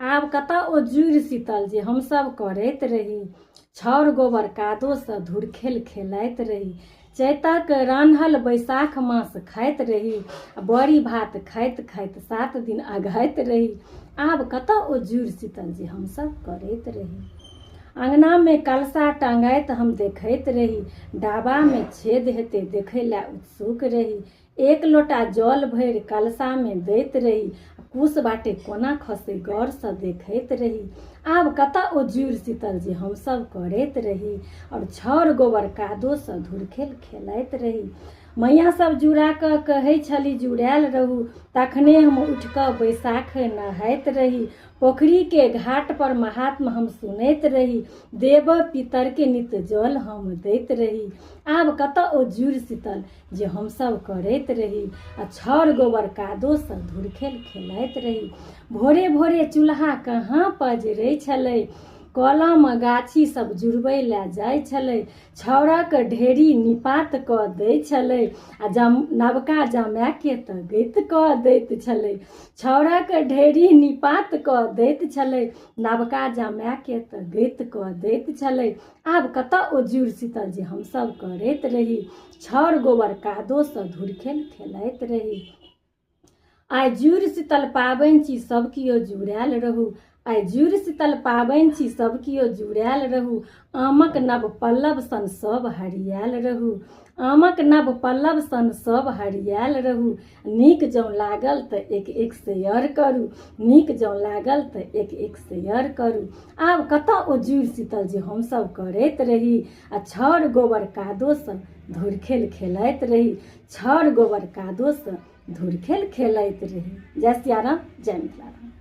आब कतऽ ओ जुड़ शीतल जे हमसब करैत रही। छाउर गोबर कादोसँ धुरखेल खेलाइत रही। चैतक रान्हल बैसाख मास खाइत रही। बड़ी भात खाइत खाइत 7 दिन अघाइत रही। आब कतऽ ओ जुड़ शीतल जे हमसब करैत रही। अंगना में कलशा टांगैत हम देखैत रही। डाबा में छेद हेतै देखै लए उत्सुक रही। 1 लोटा जल भरि कलशा में दैत रही। कुश बाटे कोना खसै गौरसँ देखैत रही। आब कतऽ ओ जुड़ शीतल जे हमसब करैत रही। और छाउर गोबर कादोसँ धुरखेल खेलाइत रही। मैया सब जुड़ा कऽ कहै छली जुड़ायल रहू। तखने हम उठि कऽ बैसाख नहाइत रही। पोखरी के घाट पर महात्म हम सुनैत रही। देव पितर के नित जल हम दैत रही। आब कतऽ ओ जुड़ शीतल जे हमसब करैत रही। आ छाउर गोबर कादोसँ धुरखेल खेलाइत रही। भोरे भोरे चूल्हा कहाँ पजरै छलै। कलम गाछी सब जुड़बै लए जाइ छलै। छाउरक ढेरी निपात कऽ दै छलै। आ नवका जमायके तऽ गैत कऽ दैत छलै। छाउरक ढेरी निपात कऽ दैत छलै। नवका जमायके तऽ गैत कऽ दैत छलै। आब कतऽ ओ जुड़ शीतल जे हमसब करैत रही। छाउर गोबर कादोसँ धुरखेल खेलाइत रही। आइ जुड़ शीतल पाबनि छी सब कियो जुड़ायल रहू। आइ जुड़ शीतल पाबनि छी सब कियो जुड़ायल रहू। आमक नव पल्लव सन सब हरियायल रहू। आमक नव पल्लव सन सब हरियायल रहू। नीक जँ लागल तऽ एक शेयर करू। नीक जँ लागल तऽ एक शेयर करू। आब कतऽ ओ जुड़ शीतल जे हमसब करैत रही। आ छाउर गोबर कादोसँ धुरखेल खेलाइत रही। छाउर गोबर कादोसँ धुरखेल खेलाइत रही। जय सिया राम, जय मिथिला राम।